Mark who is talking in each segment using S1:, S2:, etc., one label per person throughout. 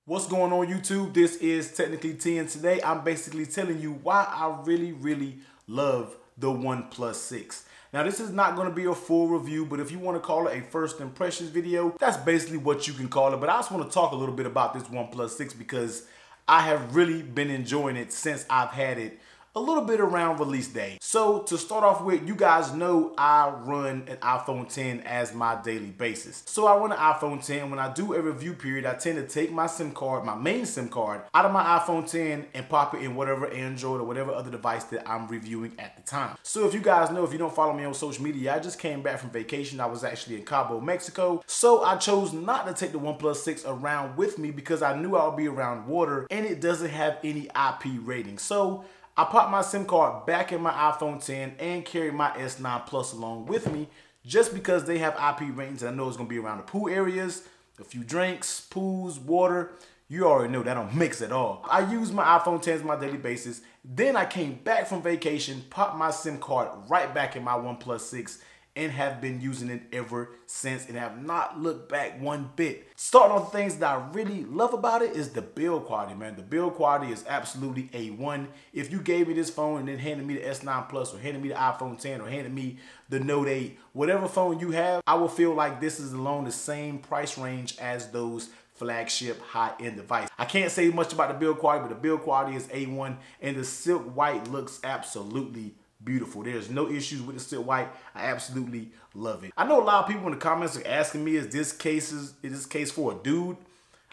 S1: What's going on YouTube? This is TechnicallyTee, and today I'm basically telling you why I really love the OnePlus 6. Now this is not going to be a full review, but if you want to call it a first impressions video, that's basically what you can call it. But I just want to talk a little bit about this OnePlus 6 because I have really been enjoying it since I've had it a little bit around release day. So to start off with, you guys know I run an iPhone 10 as my daily basis. So I run an iPhone 10. When I do a review period, I tend to take my SIM card, my main SIM card, out of my iPhone 10 and pop it in whatever Android or whatever other device that I'm reviewing at the time. So if you guys know, if you don't follow me on social media, I just came back from vacation. I was actually in Cabo, Mexico. So I chose not to take the OnePlus 6 around with me because I knew I would be around water and it doesn't have any IP rating. So I popped my SIM card back in my iPhone 10 and carried my S9 Plus along with me just because they have IP ratings and I know it's going to be around the pool areas, a few drinks, pools, water. You already know that don't mix at all. I use my iPhone 10 as my daily basis. Then I came back from vacation, popped my SIM card right back in my OnePlus 6 and have been using it ever since and have not looked back one bit. Starting on the things that I really love about it is the build quality, man. The build quality is absolutely A1. If you gave me this phone and then handed me the S9 Plus or handed me the iPhone 10 or handed me the Note 8, whatever phone you have, I will feel like this is along the same price range as those flagship high-end device. I can't say much about the build quality, but the build quality is A1 and the silk white looks absolutely beautiful. There's no issues with the silk white. I absolutely love it. I know a lot of people in the comments are asking me, is this case for a dude?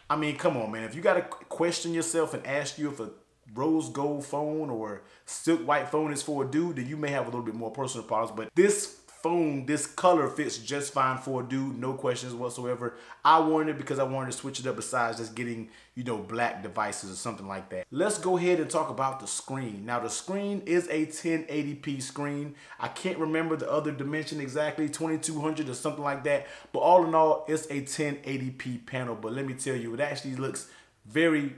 S1: I mean, come on, man. If you got to question yourself and ask you if a rose gold phone or silk white phone is for a dude, then you may have a little bit more personal problems. But this phone, this color fits just fine for a dude, no questions whatsoever. I wanted it because I wanted to switch it up besides just getting, you know, black devices or something like that. Let's go ahead and talk about the screen. Now the screen is a 1080p screen. I can't remember the other dimension exactly, 2200 or something like that. But all in all, it's a 1080p panel. But let me tell you, it actually looks very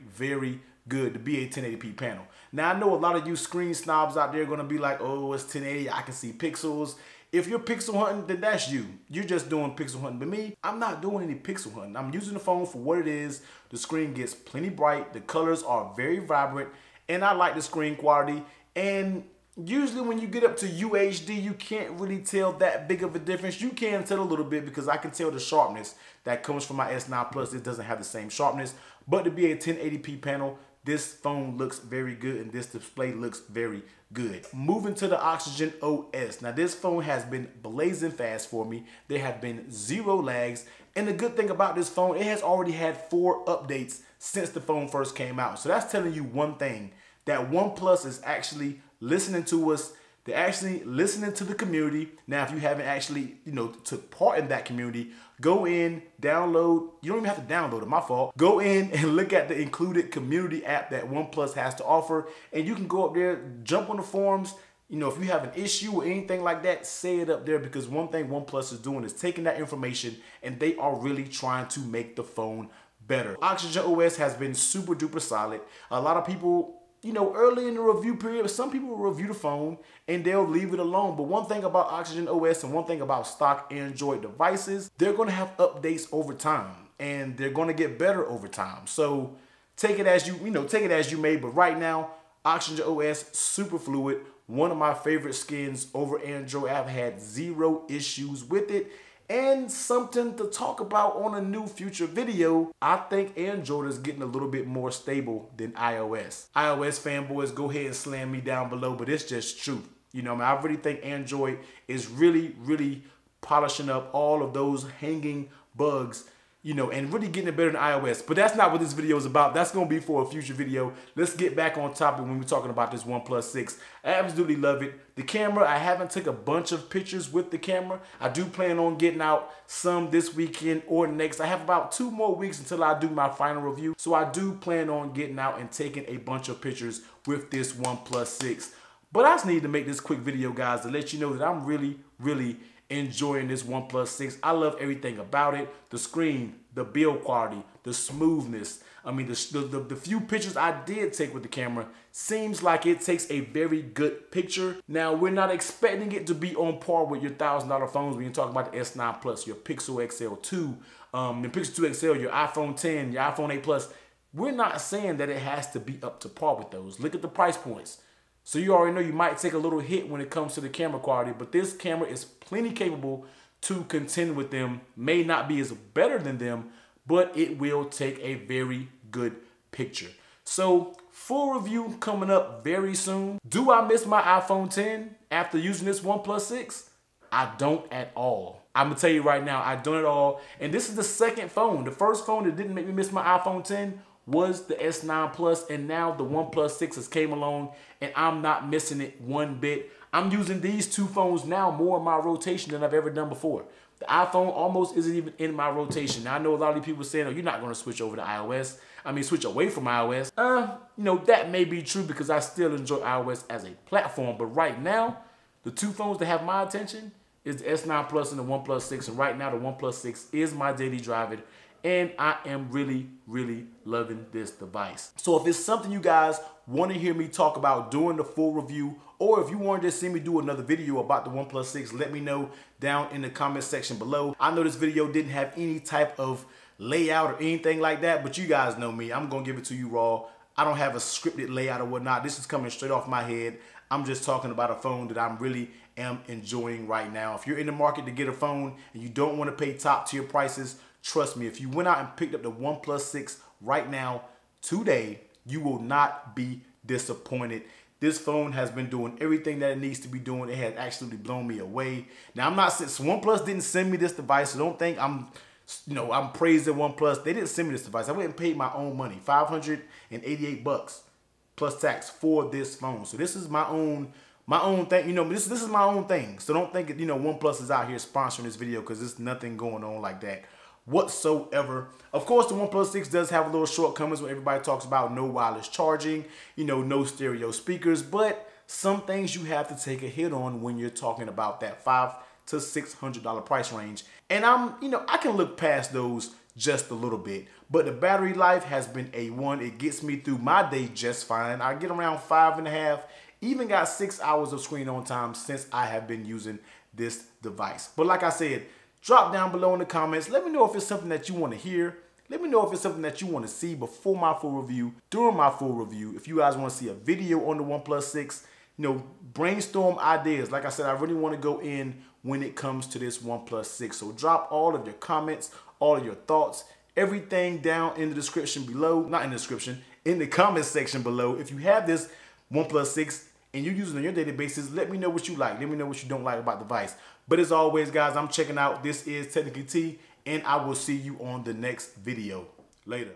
S1: good to be a 1080p panel. Now I know a lot of you screen snobs out there are gonna be like, oh, it's 1080, I can see pixels. If you're pixel hunting, then that's you. You're just doing pixel hunting. But me, I'm not doing any pixel hunting. I'm using the phone for what it is. The screen gets plenty bright. The colors are very vibrant. And I like the screen quality. And usually when you get up to UHD, you can't really tell that big of a difference. You can tell a little bit because I can tell the sharpness that comes from my S9 Plus. It doesn't have the same sharpness. But to be a 1080p panel, this phone looks very good and this display looks very good. Moving to the Oxygen OS. Now this phone has been blazing fast for me. There have been zero lags. And the good thing about this phone, it has already had 4 updates since the phone first came out. So that's telling you one thing, that OnePlus is actually listening to us. They're actually listening to the community. Now, if you haven't actually, took part in that community, go in, download. You don't even have to download it, my fault. Go in and look at the included community app that OnePlus has to offer. And you can go up there, jump on the forums. If you have an issue or anything like that, say it up there because one thing OnePlus is doing is taking that information and they are really trying to make the phone better. Oxygen OS has been super duper solid. A lot of people, early in the review period, some people will review the phone and they'll leave it alone. But one thing about Oxygen OS and one thing about stock Android devices, they're going to have updates over time and they're going to get better over time. So take it as take it as you may. But right now, Oxygen OS, super fluid. One of my favorite skins over Android. I've had zero issues with it. And something to talk about on a new future video, I think Android is getting a little bit more stable than iOS. iOS fanboys, go ahead and slam me down below, but it's just true. I really think Android is really polishing up all of those hanging bugs, and really getting it better than iOS. But that's not what this video is about. That's going to be for a future video. Let's get back on topic when we're talking about this OnePlus 6. I absolutely love it. The camera, I haven't took a bunch of pictures with the camera. I do plan on getting out some this weekend or next. I have about 2 more weeks until I do my final review. So I do plan on getting out and taking a bunch of pictures with this OnePlus 6. But I just need to make this quick video, guys, to let you know that I'm really enjoying this OnePlus 6. I love everything about it. The screen, the build quality, the smoothness. I mean, the few pictures I did take with the camera seems like it takes a very good picture. Now, we're not expecting it to be on par with your $1,000 phones when you talk about the S9 Plus, your Pixel XL2, the Pixel 2 XL, your iPhone 10, your iPhone 8 Plus. we're not saying that it has to be up to par with those. Look at the price points. So you already know you might take a little hit when it comes to the camera quality, but this camera is plenty capable to contend with them. May not be as better than them, but it will take a very good picture. So full review coming up very soon. Do I miss my iPhone 10 after using this OnePlus 6? I don't at all. I'm gonna tell you right now, I don't at all. And this is the second phone. The first phone that didn't make me miss my iPhone 10 was the S9 Plus, and now the OnePlus 6 has came along, and I'm not missing it one bit. I'm using these two phones now more in my rotation than I've ever done before. The iPhone almost isn't even in my rotation. Now, I know a lot of people saying, oh, you're not gonna switch over to iOS. I mean, switch away from iOS. You know, that may be true because I still enjoy iOS as a platform, but right now, the two phones that have my attention is the S9 Plus and the OnePlus 6, and right now the OnePlus 6 is my daily driver, and I am really, really loving this device. So if it's something you guys want to hear me talk about during the full review, or if you want to just see me do another video about the OnePlus 6, let me know down in the comment section below. I know this video didn't have any type of layout or anything like that, but you guys know me. I'm going to give it to you raw. I don't have a scripted layout or whatnot. This is coming straight off my head. I'm just talking about a phone that I'm really am enjoying right now. If you're in the market to get a phone and you don't want to pay top tier prices, trust me, if you went out and picked up the OnePlus 6 right now, today, you will not be disappointed. This phone has been doing everything that it needs to be doing. It has absolutely blown me away. Now, I'm not saying OnePlus didn't send me this device, so don't think I'm praising OnePlus. They didn't send me this device. I went and paid my own money, $588 plus tax for this phone. So this is my own thing. You know, this is my own thing. So don't think, you know, OnePlus is out here sponsoring this video, because there's nothing going on like that whatsoever. Of course, the OnePlus 6 does have a little shortcomings when everybody talks about no wireless charging, you know, no stereo speakers, but some things you have to take a hit on when you're talking about that $500 to $600 price range. And I can look past those just a little bit, but the battery life has been A1. It gets me through my day just fine. I get around 5.5, even got 6 hours of screen on time since I have been using this device. But like I said, drop down below in the comments. Let me know if it's something that you want to hear. Let me know if it's something that you want to see before my full review, during my full review. If you guys want to see a video on the OnePlus 6, you know, brainstorm ideas. Like I said, I really want to go in when it comes to this OnePlus 6. So drop all of your comments, all of your thoughts, everything down in the description below. Not in the description, in the comment section below. If you have this OnePlus 6 and you're using it on your daily basis, let me know what you like. Let me know what you don't like about the device. But as always, guys, I'm checking out. This is TechnicallyTee, and I will see you on the next video. Later.